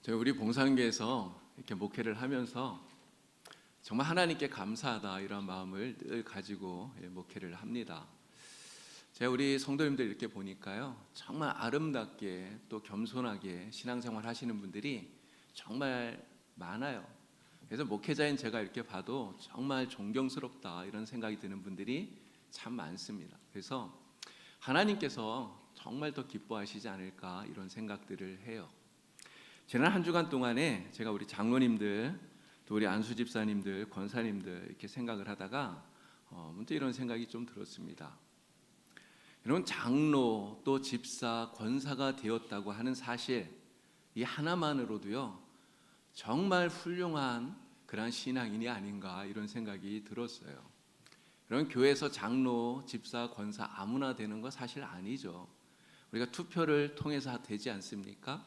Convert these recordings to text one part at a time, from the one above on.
저희 우리 봉사교회에서 이렇게 목회를 하면서 정말 하나님께 감사하다 이런 마음을 늘 가지고 목회를 합니다. 제가 우리 성도님들 이렇게 보니까요, 정말 아름답게 또 겸손하게 신앙생활 하시는 분들이 정말 많아요. 그래서 목회자인 제가 이렇게 봐도 정말 존경스럽다 이런 생각이 드는 분들이 참 많습니다. 그래서 하나님께서 정말 더 기뻐하시지 않을까 이런 생각들을 해요. 지난 한 주간 동안에 제가 우리 장로님들, 또 우리 안수 집사님들, 권사님들 이렇게 생각을 하다가 문득 이런 생각이 좀 들었습니다. 여러분, 장로 또 집사, 권사가 되었다고 하는 사실 이 하나만으로도요 정말 훌륭한 그런 신앙인이 아닌가 이런 생각이 들었어요. 여러분, 교회에서 장로, 집사, 권사 아무나 되는 거 사실 아니죠. 우리가 투표를 통해서 되지 않습니까?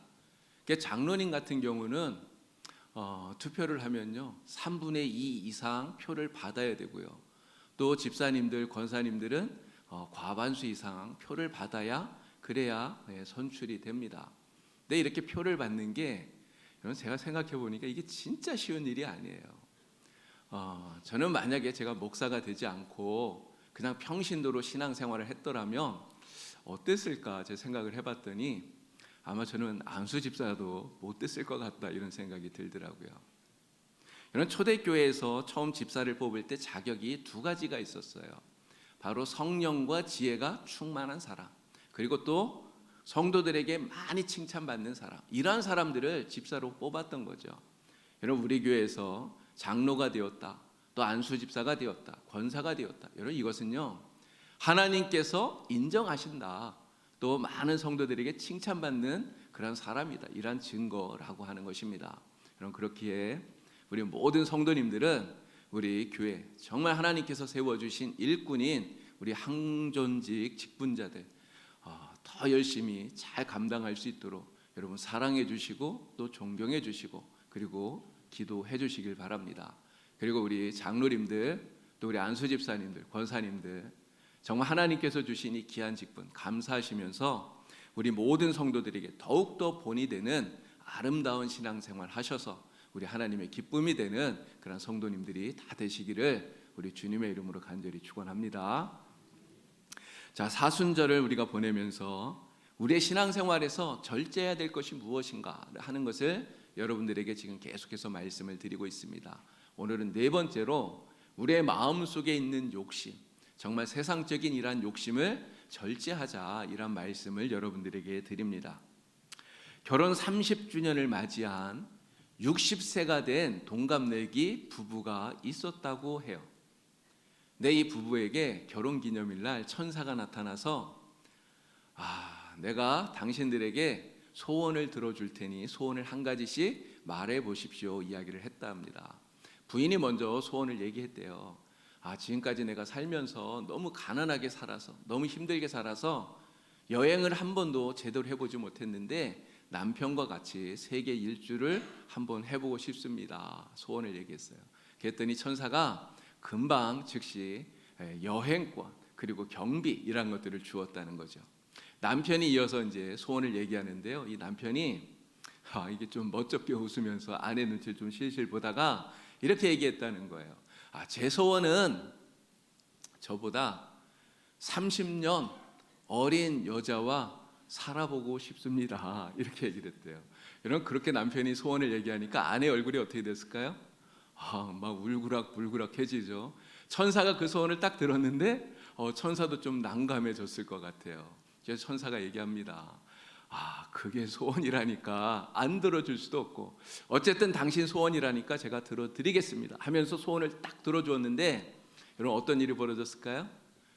장로님 같은 경우는 투표를 하면요 3분의 2 이상 표를 받아야 되고요. 또 집사님들, 권사님들은 과반수 이상 표를 받아야 그래야 선출이 됩니다. 근데 이렇게 표를 받는 게 여러분, 제가 생각해 보니까 이게 진짜 쉬운 일이 아니에요. 저는 만약에 제가 목사가 되지 않고 그냥 평신도로 신앙생활을 했더라면 어땠을까 제 생각을 해봤더니 아마 저는 안수 집사도 못 됐을 것 같다 이런 생각이 들더라고요. 여러분, 초대교회에서 처음 집사를 뽑을 때 자격이 두 가지가 있었어요. 바로 성령과 지혜가 충만한 사람, 그리고 또 성도들에게 많이 칭찬받는 사람, 이러한 사람들을 집사로 뽑았던 거죠. 여러분, 우리 교회에서 장로가 되었다, 또 안수 집사가 되었다, 권사가 되었다, 여러분 이것은요 하나님께서 인정하신다, 또 많은 성도들에게 칭찬받는 그런 사람이다, 이런 증거라고 하는 것입니다. 여러분, 그렇기에 우리 모든 성도님들은 우리 교회 정말 하나님께서 세워주신 일꾼인 우리 항존직 직분자들 더 열심히 잘 감당할 수 있도록 여러분 사랑해 주시고 또 존경해 주시고 그리고 기도해 주시길 바랍니다. 그리고 우리 장로님들, 또 우리 안수 집사님들, 권사님들 정말 하나님께서 주신 이 귀한 직분 감사하시면서 우리 모든 성도들에게 더욱더 본이 되는 아름다운 신앙생활 하셔서 우리 하나님의 기쁨이 되는 그런 성도님들이 다 되시기를 우리 주님의 이름으로 간절히 축원합니다. 자, 사순절을 우리가 보내면서 우리의 신앙생활에서 절제해야 될 것이 무엇인가 하는 것을 여러분들에게 지금 계속해서 말씀을 드리고 있습니다. 오늘은 네 번째로 우리의 마음속에 있는 욕심, 정말 세상적인 이러한 욕심을 절제하자, 이런 말씀을 여러분들에게 드립니다. 결혼 30주년을 맞이한 60세가 된 동갑내기 부부가 있었다고 해요. 근데 이 부부에게 결혼기념일 날 천사가 나타나서 내가 당신들에게 소원을 들어줄 테니 소원을 한 가지씩 말해 보십시오 이야기를 했다 합니다. 부인이 먼저 소원을 얘기했대요. 지금까지 내가 살면서 너무 가난하게 살아서, 너무 힘들게 살아서 여행을 한 번도 제대로 해보지 못했는데 남편과 같이 세계 일주를 한번 해보고 싶습니다. 소원을 얘기했어요. 그랬더니 천사가 금방 즉시 여행권 그리고 경비 이런 것들을 주었다는 거죠. 남편이 이어서 이제 소원을 얘기하는데요. 이 남편이 이게 좀 멋쩍게 웃으면서 아내 눈치를 좀 실실 보다가 이렇게 얘기했다는 거예요. 제 소원은 저보다 30년 어린 여자와 살아보고 싶습니다. 이렇게 얘기를 했대요. 여러분, 그렇게 남편이 소원을 얘기하니까 아내 얼굴이 어떻게 됐을까요? 막 울그락불그락해지죠. 천사가 그 소원을 딱 들었는데 천사도 좀 난감해졌을 것 같아요. 그래서 천사가 얘기합니다. 그게 소원이라니까 안 들어줄 수도 없고, 어쨌든 당신 소원이라니까 제가 들어드리겠습니다 하면서 소원을 딱 들어주었는데, 여러분 어떤 일이 벌어졌을까요?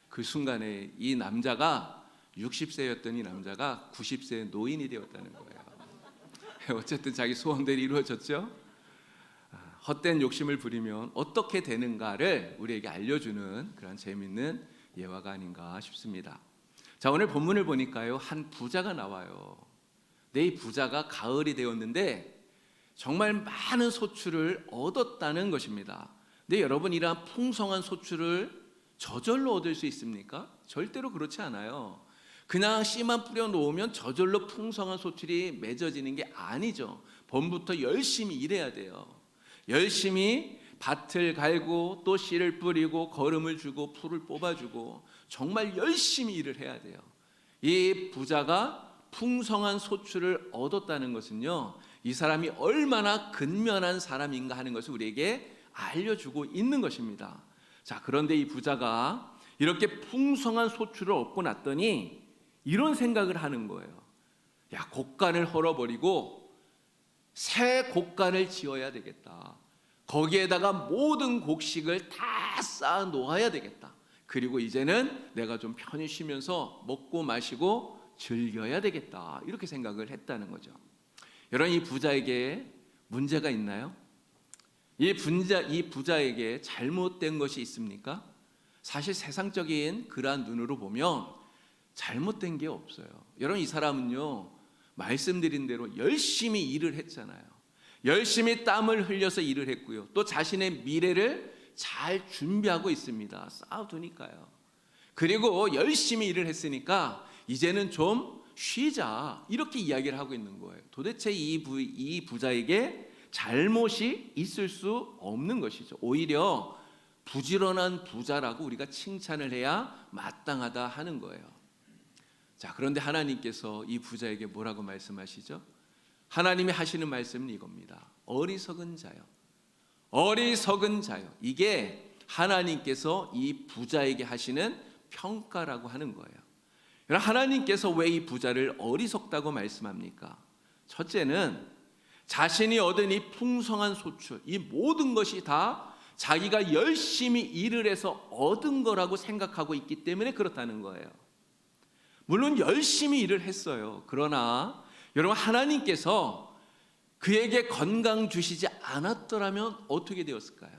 그 순간에 이 남자가 60세였던 이 남자가 90세의 노인이 되었다는 거예요. 어쨌든 자기 소원들이 이루어졌죠. 헛된 욕심을 부리면 어떻게 되는가를 우리에게 알려주는 그런 재미있는 예화가 아닌가 싶습니다. 자, 오늘 본문을 보니까요 한 부자가 나와요. 근데 이 부자가 가을이 되었는데 정말 많은 소출을 얻었다는 것입니다. 근데 여러분, 이러한 풍성한 소출을 저절로 얻을 수 있습니까? 절대로 그렇지 않아요. 그냥 씨만 뿌려 놓으면 저절로 풍성한 소출이 맺어지는 게 아니죠. 봄부터 열심히 일해야 돼요. 열심히 밭을 갈고 또 씨를 뿌리고 거름을 주고 풀을 뽑아주고 정말 열심히 일을 해야 돼요. 이 부자가 풍성한 소출을 얻었다는 것은요, 이 사람이 얼마나 근면한 사람인가 하는 것을 우리에게 알려주고 있는 것입니다. 자, 그런데 이 부자가 이렇게 풍성한 소출을 얻고 났더니 이런 생각을 하는 거예요. 야, 곡간을 헐어버리고 새 곡간을 지어야 되겠다. 거기에다가 모든 곡식을 다 쌓아 놓아야 되겠다. 그리고 이제는 내가 좀 편히 쉬면서 먹고 마시고 즐겨야 되겠다. 이렇게 생각을 했다는 거죠. 여러분, 이 부자에게 문제가 있나요? 이 부자에게 잘못된 것이 있습니까? 사실 세상적인 그러한 눈으로 보면 잘못된 게 없어요. 여러분, 이 사람은요, 말씀드린 대로 열심히 일을 했잖아요. 열심히 땀을 흘려서 일을 했고요. 또 자신의 미래를 잘 준비하고 있습니다. 쌓아두니까요. 그리고 열심히 일을 했으니까 이제는 좀 쉬자, 이렇게 이야기를 하고 있는 거예요. 도대체 이 부자에게 잘못이 있을 수 없는 것이죠. 오히려 부지런한 부자라고 우리가 칭찬을 해야 마땅하다 하는 거예요. 자, 그런데 하나님께서 이 부자에게 뭐라고 말씀하시죠? 하나님이 하시는 말씀은 이겁니다. 어리석은 자요, 어리석은 자요. 이게 하나님께서 이 부자에게 하시는 평가라고 하는 거예요. 하나님께서 왜 이 부자를 어리석다고 말씀합니까? 첫째는 자신이 얻은 이 풍성한 소출, 이 모든 것이 다 자기가 열심히 일을 해서 얻은 거라고 생각하고 있기 때문에 그렇다는 거예요. 물론 열심히 일을 했어요. 그러나 여러분, 하나님께서 그에게 건강 주시지 않았더라면 어떻게 되었을까요?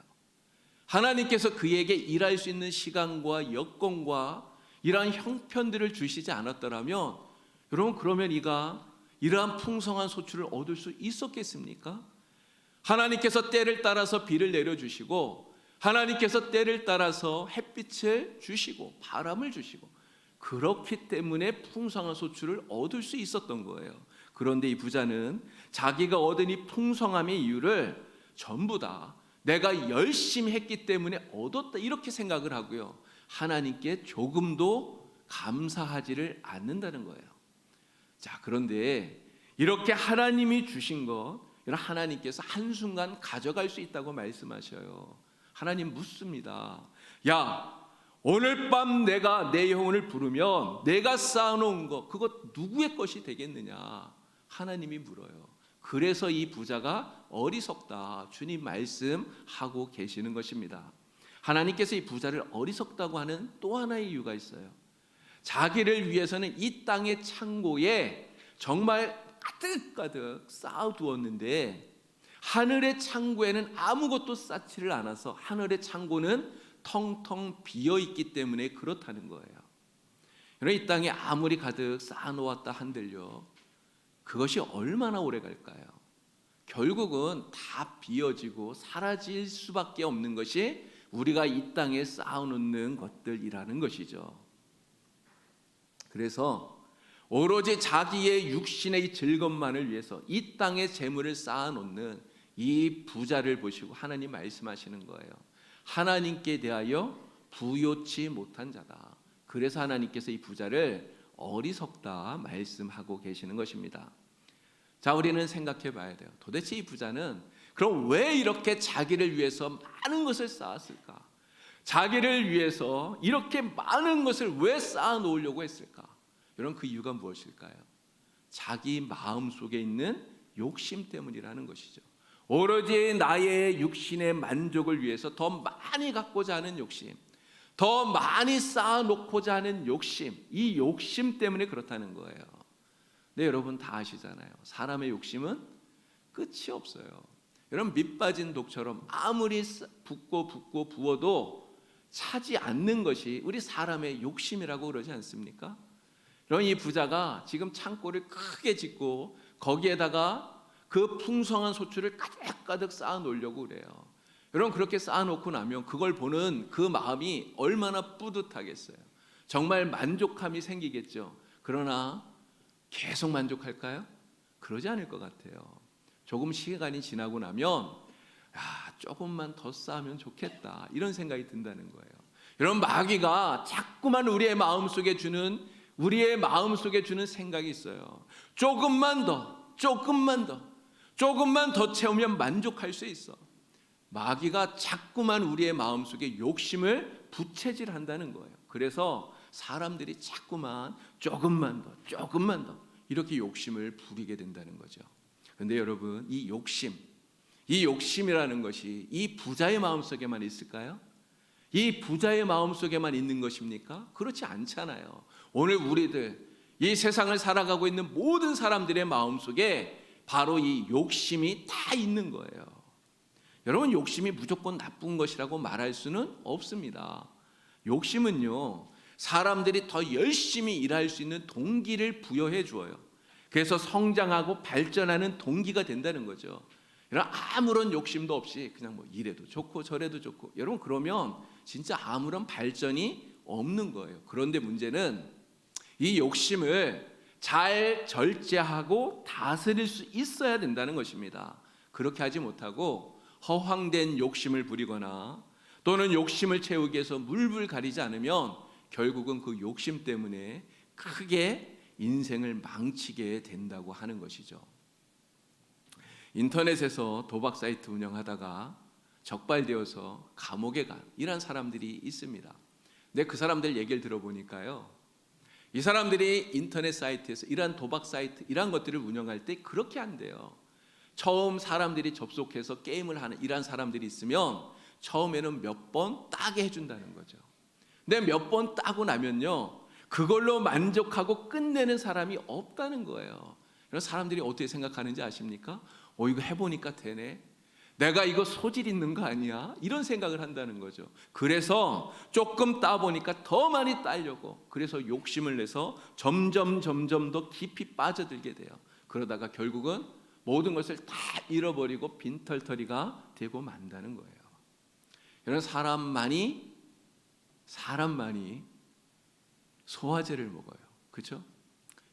하나님께서 그에게 일할 수 있는 시간과 여건과 이러한 형편들을 주시지 않았더라면 여러분, 그러면 이가 이러한 풍성한 소출을 얻을 수 있었겠습니까? 하나님께서 때를 따라서 비를 내려주시고 하나님께서 때를 따라서 햇빛을 주시고 바람을 주시고 그렇기 때문에 풍성한 소출을 얻을 수 있었던 거예요. 그런데 이 부자는 자기가 얻은 이 풍성함의 이유를 전부 다 내가 열심히 했기 때문에 얻었다, 이렇게 생각을 하고요, 하나님께 조금도 감사하지를 않는다는 거예요. 자, 그런데 이렇게 하나님이 주신 것, 하나님께서 한순간 가져갈 수 있다고 말씀하셔요. 하나님 묻습니다. 야, 오늘 밤 내가 내 영혼을 부르면 내가 쌓아놓은 것, 그것 누구의 것이 되겠느냐? 하나님이 물어요. 그래서 이 부자가 어리석다, 주님 말씀하고 계시는 것입니다. 하나님께서 이 부자를 어리석다고 하는 또 하나의 이유가 있어요. 자기를 위해서는 이 땅의 창고에 정말 가득가득 쌓아두었는데 하늘의 창고에는 아무것도 쌓지를 않아서 하늘의 창고는 텅텅 비어있기 때문에 그렇다는 거예요. 여러분, 이 땅에 아무리 가득 쌓아놓았다 한들요, 그것이 얼마나 오래 갈까요? 결국은 다 비어지고 사라질 수밖에 없는 것이 우리가 이 땅에 쌓아놓는 것들이라는 것이죠. 그래서 오로지 자기의 육신의 즐거움만을 위해서 이 땅에 재물을 쌓아놓는 이 부자를 보시고 하나님 말씀하시는 거예요. 하나님께 대하여 부요치 못한 자다. 그래서 하나님께서 이 부자를 어리석다 말씀하고 계시는 것입니다. 자, 우리는 생각해 봐야 돼요. 도대체 이 부자는 그럼 왜 이렇게 자기를 위해서 많은 것을 쌓았을까? 자기를 위해서 이렇게 많은 것을 왜 쌓아 놓으려고 했을까? 여러분, 그 이유가 무엇일까요? 자기 마음 속에 있는 욕심 때문이라는 것이죠. 오로지 나의 육신의 만족을 위해서 더 많이 갖고자 하는 욕심, 더 많이 쌓아놓고자 하는 욕심, 이 욕심 때문에 그렇다는 거예요. 네, 여러분 다 아시잖아요. 사람의 욕심은 끝이 없어요. 여러분, 밑 빠진 독처럼 아무리 붓고 부어도 차지 않는 것이 우리 사람의 욕심이라고 그러지 않습니까? 여러분, 이 부자가 지금 창고를 크게 짓고 거기에다가 그 풍성한 소출을 가득가득 쌓아 놓으려고 그래요. 여러분, 그렇게 쌓아 놓고 나면 그걸 보는 그 마음이 얼마나 뿌듯하겠어요. 정말 만족함이 생기겠죠. 그러나 계속 만족할까요? 그러지 않을 것 같아요. 조금 시간이 지나고 나면 조금만 더 쌓으면 좋겠다 이런 생각이 든다는 거예요. 여러분, 마귀가 자꾸만 우리의 마음속에 주는 생각이 있어요. 조금만 더 채우면 만족할 수 있어. 마귀가 자꾸만 우리의 마음속에 욕심을 부채질한다는 거예요. 그래서 사람들이 자꾸만 조금만 더 이렇게 욕심을 부리게 된다는 거죠. 그런데 여러분, 이 욕심이라는 것이 이 부자의 마음속에만 있을까요? 이 부자의 마음속에만 있는 것입니까? 그렇지 않잖아요. 오늘 우리들, 이 세상을 살아가고 있는 모든 사람들의 마음속에 바로 이 욕심이 다 있는 거예요. 여러분, 욕심이 무조건 나쁜 것이라고 말할 수는 없습니다. 욕심은요, 사람들이 더 열심히 일할 수 있는 동기를 부여해 주어요. 그래서 성장하고 발전하는 동기가 된다는 거죠. 여러분, 아무런 욕심도 없이 그냥 뭐 이래도 좋고 저래도 좋고, 여러분, 그러면 진짜 아무런 발전이 없는 거예요. 그런데 문제는 이 욕심을 잘 절제하고 다스릴 수 있어야 된다는 것입니다. 그렇게 하지 못하고 허황된 욕심을 부리거나 또는 욕심을 채우기 위해서 물불 가리지 않으면 결국은 그 욕심 때문에 크게 인생을 망치게 된다고 하는 것이죠. 인터넷에서 도박 사이트 운영하다가 적발되어서 감옥에 간 이런 사람들이 있습니다. 근데 그 사람들 얘기를 들어보니까요, 이 사람들이 인터넷 사이트에서 이런 도박 사이트 이런 것들을 운영할 때 그렇게 한대요. 처음 사람들이 접속해서 게임을 하는 이런 사람들이 있으면 처음에는 몇 번 따게 해준다는 거죠. 근데 몇 번 따고 나면요, 그걸로 만족하고 끝내는 사람이 없다는 거예요. 그런 사람들이 어떻게 생각하는지 아십니까? 이거 해보니까 되네, 내가 이거 소질 있는 거 아니야? 이런 생각을 한다는 거죠. 그래서 조금 따보니까 더 많이 따려고, 그래서 욕심을 내서 점점 더 깊이 빠져들게 돼요. 그러다가 결국은 모든 것을 다 잃어버리고 빈털터리가 되고 만다는 거예요. 이런 사람만이 소화제를 먹어요. 그렇죠?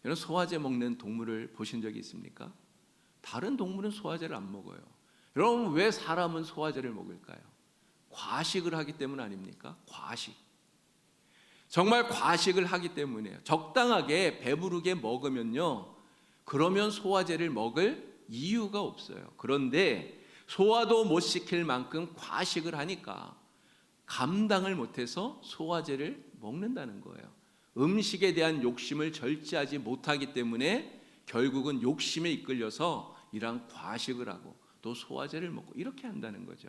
이런 소화제 먹는 동물을 보신 적이 있습니까? 다른 동물은 소화제를 안 먹어요. 여러분, 왜 사람은 소화제를 먹을까요? 과식을 하기 때문 아닙니까? 과식. 정말 과식을 하기 때문이에요. 적당하게 배부르게 먹으면요, 그러면 소화제를 먹을 이유가 없어요. 그런데 소화도 못 시킬 만큼 과식을 하니까 감당을 못해서 소화제를 먹는다는 거예요. 음식에 대한 욕심을 절제하지 못하기 때문에 결국은 욕심에 이끌려서 이런 과식을 하고 또 소화제를 먹고 이렇게 한다는 거죠.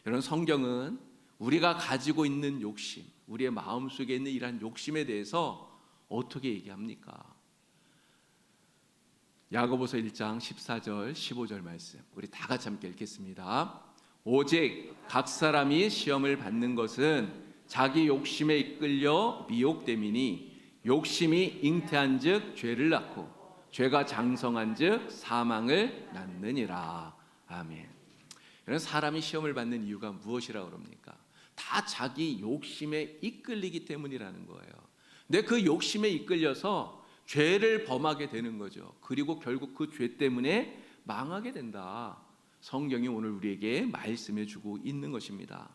여러분, 성경은 우리가 가지고 있는 욕심, 우리의 마음속에 있는 이러한 욕심에 대해서 어떻게 얘기합니까? 야고보서 1장 14절 15절 말씀, 우리 다 같이 함께 읽겠습니다. 오직 각 사람이 시험을 받는 것은 자기 욕심에 이끌려 미혹됨이니 욕심이 잉태한즉 죄를 낳고 죄가 장성한즉 사망을 낳느니라. 아멘. 여러분, 사람이 시험을 받는 이유가 무엇이라고 그럽니까? 다 자기 욕심에 이끌리기 때문이라는 거예요. 근데 그 욕심에 이끌려서 죄를 범하게 되는 거죠. 그리고 결국 그 죄 때문에 망하게 된다. 성경이 오늘 우리에게 말씀해 주고 있는 것입니다.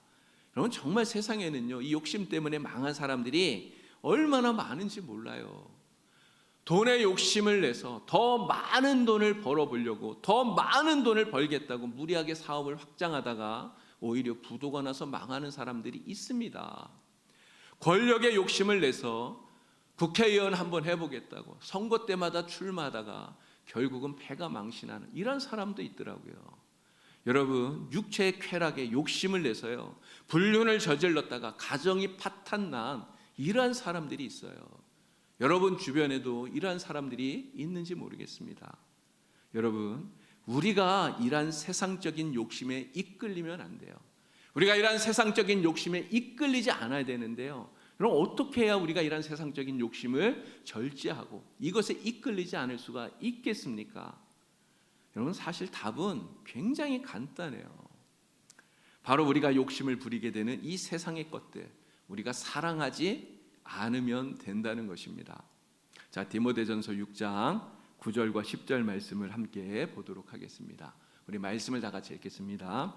여러분, 정말 세상에는요, 이 욕심 때문에 망한 사람들이 얼마나 많은지 몰라요. 돈에 욕심을 내서 더 많은 돈을 벌어보려고, 더 많은 돈을 벌겠다고 무리하게 사업을 확장하다가 오히려 부도가 나서 망하는 사람들이 있습니다. 권력에 욕심을 내서 국회의원 한번 해보겠다고 선거 때마다 출마하다가 결국은 패가 망신하는 이런 사람도 있더라고요. 여러분, 육체의 쾌락에 욕심을 내서요, 불륜을 저질렀다가 가정이 파탄난 이러한 사람들이 있어요. 여러분 주변에도 이러한 사람들이 있는지 모르겠습니다. 여러분, 우리가 이러한 세상적인 욕심에 이끌리면 안 돼요. 우리가 이러한 세상적인 욕심에 이끌리지 않아야 되는데요, 그럼 어떻게 해야 우리가 이러한 세상적인 욕심을 절제하고 이것에 이끌리지 않을 수가 있겠습니까? 여러분, 사실 답은 굉장히 간단해요. 바로 우리가 욕심을 부리게 되는 이 세상의 것들, 우리가 사랑하지 않으면 된다는 것입니다. 자, 디모데전서 6장 9절과 10절 말씀을 함께 보도록 하겠습니다. 우리 말씀을 다 같이 읽겠습니다.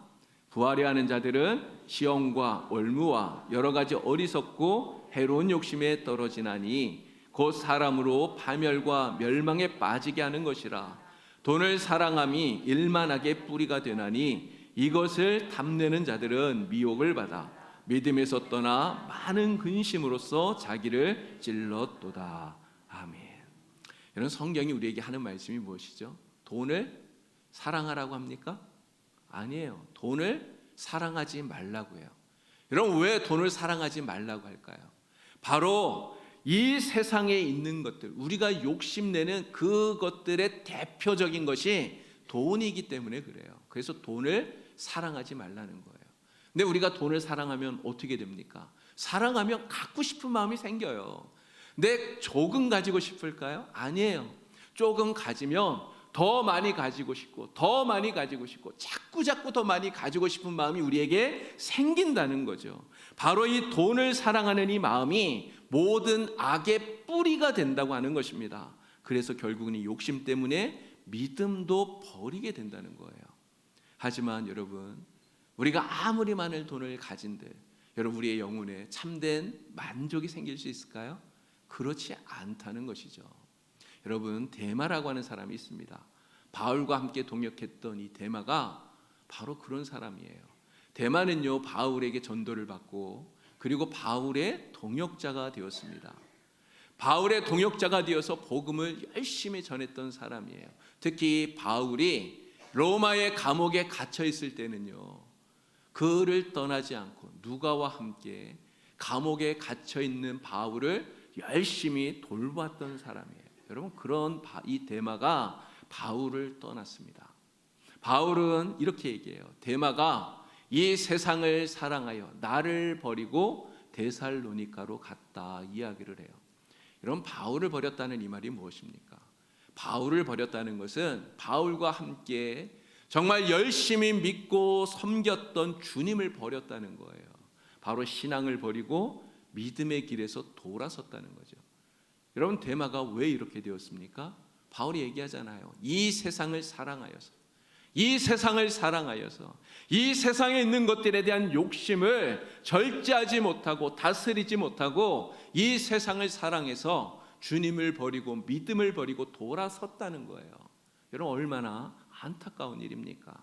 부하려 하는 자들은 시험과 올무와 여러 가지 어리석고 해로운 욕심에 떨어지나니 곧 사람으로 파멸과 멸망에 빠지게 하는 것이라. 돈을 사랑함이 일만하게 뿌리가 되나니 이것을 탐내는 자들은 미혹을 받아 믿음에서 떠나 많은 근심으로써 자기를 찔렀도다. 아멘. 이런 성경이 우리에게 하는 말씀이 무엇이죠? 돈을 사랑하라고 합니까? 아니에요. 돈을 사랑하지 말라고 해요. 여러분, 왜 돈을 사랑하지 말라고 할까요? 바로 이 세상에 있는 것들, 우리가 욕심내는 그것들의 대표적인 것이 돈이기 때문에 그래요. 그래서 돈을 사랑하지 말라는 거예요. 근데 우리가 돈을 사랑하면 어떻게 됩니까? 사랑하면 갖고 싶은 마음이 생겨요. 근데 조금 가지고 싶을까요? 아니에요. 조금 가지면 더 많이 가지고 싶고 더 많이 가지고 싶고 자꾸 더 많이 가지고 싶은 마음이 우리에게 생긴다는 거죠. 바로 이 돈을 사랑하는 이 마음이 모든 악의 뿌리가 된다고 하는 것입니다. 그래서 결국은 이 욕심 때문에 믿음도 버리게 된다는 거예요. 하지만 여러분, 우리가 아무리 많은 돈을 가진들 여러분, 우리의 영혼에 참된 만족이 생길 수 있을까요? 그렇지 않다는 것이죠. 여러분, 데마라고 하는 사람이 있습니다. 바울과 함께 동역했던 이 데마가 바로 그런 사람이에요. 데마는요, 바울에게 전도를 받고 그리고 바울의 동역자가 되었습니다. 바울의 동역자가 되어서 복음을 열심히 전했던 사람이에요. 특히 바울이 로마의 감옥에 갇혀 있을 때는요, 그를 떠나지 않고 누가와 함께 감옥에 갇혀 있는 바울을 열심히 돌봤던 사람이에요. 여러분, 그런 이 데마가 바울을 떠났습니다. 바울은 이렇게 얘기해요. 데마가 이 세상을 사랑하여 나를 버리고 데살로니가로 갔다 이야기를 해요. 여러분, 바울을 버렸다는 이 말이 무엇입니까? 바울을 버렸다는 것은 바울과 함께 정말 열심히 믿고 섬겼던 주님을 버렸다는 거예요. 바로 신앙을 버리고 믿음의 길에서 돌아섰다는 거죠. 여러분, 데마가 왜 이렇게 되었습니까? 바울이 얘기하잖아요. 이 세상을 사랑하여서, 이 세상을 사랑하여서 이 세상에 있는 것들에 대한 욕심을 절제하지 못하고 다스리지 못하고 이 세상을 사랑해서 주님을 버리고 믿음을 버리고 돌아섰다는 거예요. 여러분, 얼마나 안타까운 일입니까?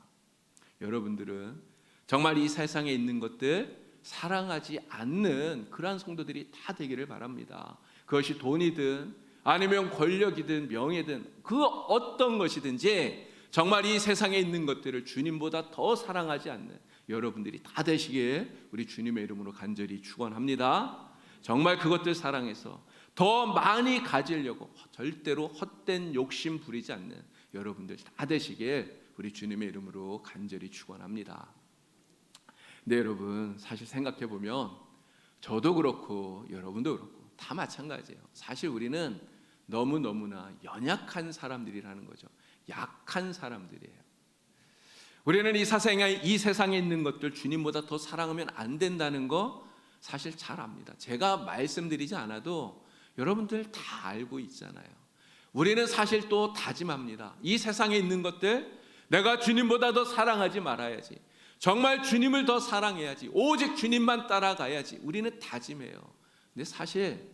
여러분들은 정말 이 세상에 있는 것들 사랑하지 않는 그러한 성도들이 다 되기를 바랍니다. 그것이 돈이든 아니면 권력이든 명예든 그 어떤 것이든지 정말 이 세상에 있는 것들을 주님보다 더 사랑하지 않는 여러분들이 다 되시길 우리 주님의 이름으로 간절히 축원합니다. 정말 그것들 사랑해서 더 많이 가지려고 절대로 헛된 욕심 부리지 않는 여러분들 다 되시길 우리 주님의 이름으로 간절히 축원합니다. 네, 여러분, 사실 생각해 보면 저도 그렇고 여러분도 그렇고 다 마찬가지예요. 사실 우리는 너무나 연약한 사람들이라는 거죠. 약한 사람들이에요. 우리는 이 세상에 있는 것들 주님보다 더 사랑하면 안 된다는 거 사실 잘 압니다. 제가 말씀드리지 않아도 여러분들 다 알고 있잖아요. 우리는 사실 또 다짐합니다. 이 세상에 있는 것들 내가 주님보다 더 사랑하지 말아야지. 정말 주님을 더 사랑해야지. 오직 주님만 따라가야지. 우리는 다짐해요. 근데 사실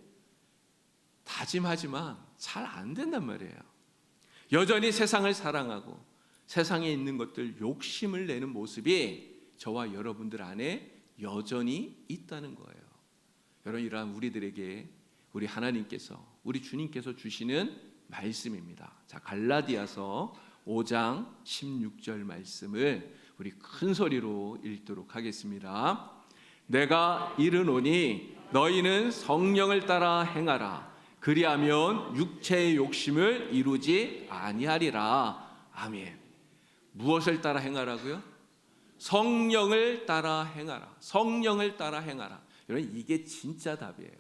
다짐하지만 잘 안 된단 말이에요. 여전히 세상을 사랑하고 세상에 있는 것들 욕심을 내는 모습이 저와 여러분들 안에 여전히 있다는 거예요. 여러분, 이러한 우리들에게 우리 하나님께서, 우리 주님께서 주시는 말씀입니다. 자, 갈라디아서 5장 16절 말씀을 우리 큰 소리로 읽도록 하겠습니다. 내가 이르노니 너희는 성령을 따라 행하라. 그리하면 육체의 욕심을 이루지 아니하리라. 아멘. 무엇을 따라 행하라고요? 성령을 따라 행하라. 성령을 따라 행하라. 여러분, 이게 진짜 답이에요.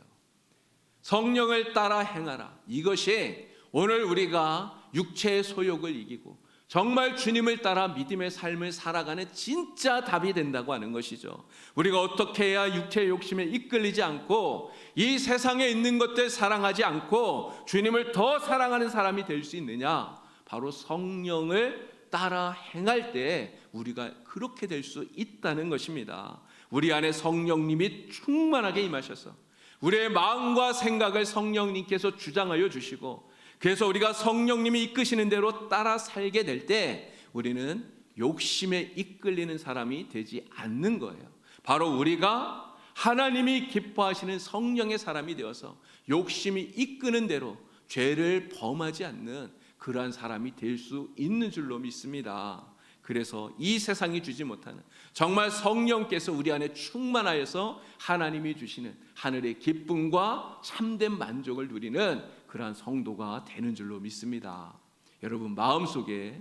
성령을 따라 행하라. 이것이 오늘 우리가 육체의 소욕을 이기고 정말 주님을 따라 믿음의 삶을 살아가는 진짜 답이 된다고 하는 것이죠. 우리가 어떻게 해야 육체의 욕심에 이끌리지 않고 이 세상에 있는 것들 사랑하지 않고 주님을 더 사랑하는 사람이 될 수 있느냐? 바로 성령을 따라 행할 때 우리가 그렇게 될 수 있다는 것입니다. 우리 안에 성령님이 충만하게 임하셔서 우리의 마음과 생각을 성령님께서 주장하여 주시고, 그래서 우리가 성령님이 이끄시는 대로 따라 살게 될 때 우리는 욕심에 이끌리는 사람이 되지 않는 거예요. 바로 우리가 하나님이 기뻐하시는 성령의 사람이 되어서 욕심이 이끄는 대로 죄를 범하지 않는 그러한 사람이 될 수 있는 줄로 믿습니다. 그래서 이 세상이 주지 못하는 정말 성령께서 우리 안에 충만하여서 하나님이 주시는 하늘의 기쁨과 참된 만족을 누리는 그러한 성도가 되는 줄로 믿습니다. 여러분 마음속에,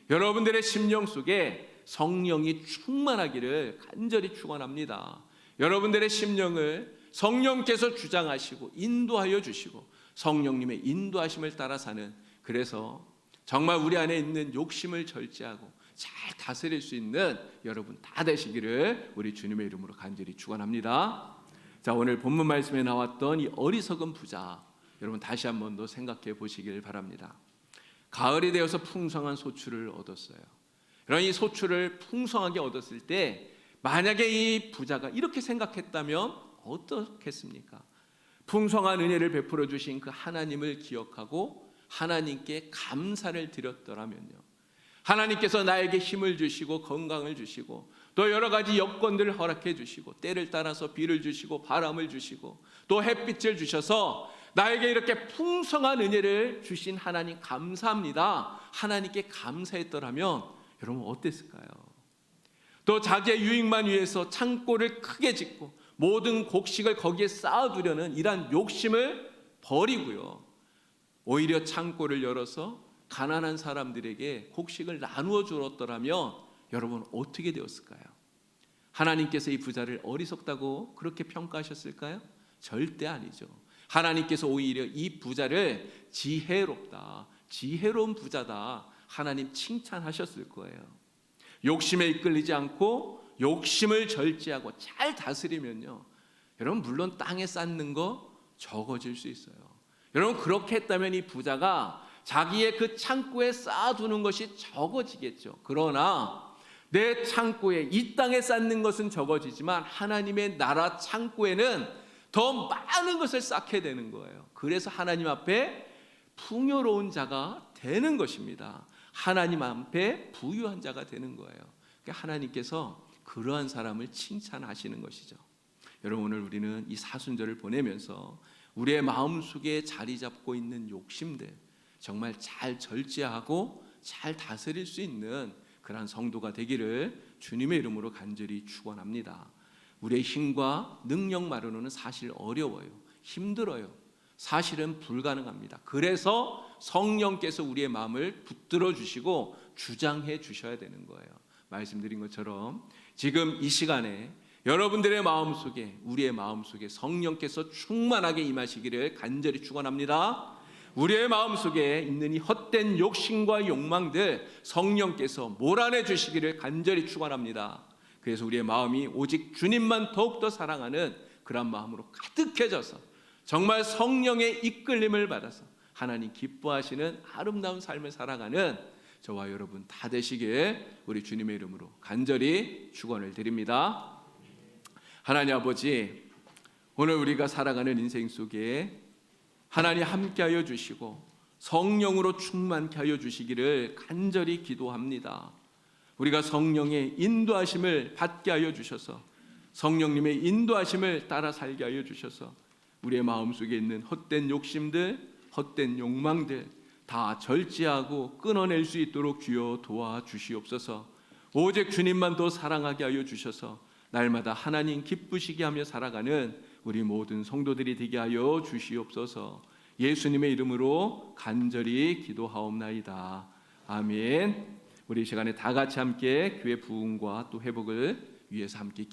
여러분들의 심령 속에 성령이 충만하기를 간절히 축원합니다. 여러분들의 심령을 성령께서 주장하시고 인도하여 주시고 성령님의 인도하심을 따라 사는, 그래서 정말 우리 안에 있는 욕심을 절제하고 잘 다스릴 수 있는 여러분 다 되시기를 우리 주님의 이름으로 간절히 축원합니다. 자, 오늘 본문 말씀에 나왔던 이 어리석은 부자, 여러분 다시 한번 더 생각해 보시길 바랍니다. 가을이 되어서 풍성한 소출을 얻었어요. 그런 이 소출을 풍성하게 얻었을 때 만약에 이 부자가 이렇게 생각했다면 어떻겠습니까? 풍성한 은혜를 베풀어 주신 그 하나님을 기억하고 하나님께 감사를 드렸더라면요, 하나님께서 나에게 힘을 주시고 건강을 주시고 또 여러 가지 여건들을 허락해 주시고 때를 따라서 비를 주시고 바람을 주시고 또 햇빛을 주셔서 나에게 이렇게 풍성한 은혜를 주신 하나님 감사합니다, 하나님께 감사했더라면 여러분 어땠을까요? 또 자기의 유익만 위해서 창고를 크게 짓고 모든 곡식을 거기에 쌓아두려는 이러한 욕심을 버리고요, 오히려 창고를 열어서 가난한 사람들에게 곡식을 나누어 주었더라면 여러분 어떻게 되었을까요? 하나님께서 이 부자를 어리석다고 그렇게 평가하셨을까요? 절대 아니죠. 하나님께서 오히려 이 부자를 지혜롭다, 지혜로운 부자다, 하나님 칭찬하셨을 거예요. 욕심에 이끌리지 않고 욕심을 절제하고 잘 다스리면요, 여러분 물론 땅에 쌓는 거 적어질 수 있어요. 여러분 그렇게 했다면 이 부자가 자기의 그 창고에 쌓아두는 것이 적어지겠죠. 그러나 내 창고에, 이 땅에 쌓는 것은 적어지지만 하나님의 나라 창고에는 더 많은 것을 쌓게 되는 거예요. 그래서 하나님 앞에 풍요로운 자가 되는 것입니다. 하나님 앞에 부유한 자가 되는 거예요. 그러니까 하나님께서 그러한 사람을 칭찬하시는 것이죠. 여러분 오늘 우리는 이 사순절을 보내면서 우리의 마음속에 자리 잡고 있는 욕심들 정말 잘 절제하고 잘 다스릴 수 있는 그러한 성도가 되기를 주님의 이름으로 간절히 축원합니다. 우리의 힘과 능력만으로는 사실 어려워요. 힘들어요. 사실은 불가능합니다. 그래서 성령께서 우리의 마음을 붙들어 주시고 주장해 주셔야 되는 거예요. 말씀드린 것처럼 지금 이 시간에 여러분들의 마음속에, 우리의 마음속에 성령께서 충만하게 임하시기를 간절히 축원합니다. 우리의 마음속에 있는 이 헛된 욕심과 욕망들 성령께서 몰아내 주시기를 간절히 축원합니다. 그래서 우리의 마음이 오직 주님만 더욱더 사랑하는 그런 마음으로 가득해져서 정말 성령의 이끌림을 받아서 하나님 기뻐하시는 아름다운 삶을 살아가는 저와 여러분 다 되시길 우리 주님의 이름으로 간절히 축원을 드립니다. 하나님 아버지, 오늘 우리가 살아가는 인생 속에 하나님 함께하여 주시고 성령으로 충만케 하여 주시기를 간절히 기도합니다. 우리가 성령의 인도하심을 받게 하여 주셔서 성령님의 인도하심을 따라 살게 하여 주셔서 우리의 마음속에 있는 헛된 욕심들, 헛된 욕망들 다 절제하고 끊어낼 수 있도록 주여 도와주시옵소서. 오직 주님만 더 사랑하게 하여 주셔서 날마다 하나님 기쁘시게 하며 살아가는 우리 모든 성도들이 되게 하여 주시옵소서. 예수님의 이름으로 간절히 기도하옵나이다. 아멘. 우리 이 시간에 다 같이 함께 교회 부흥과 또 회복을 위해서 함께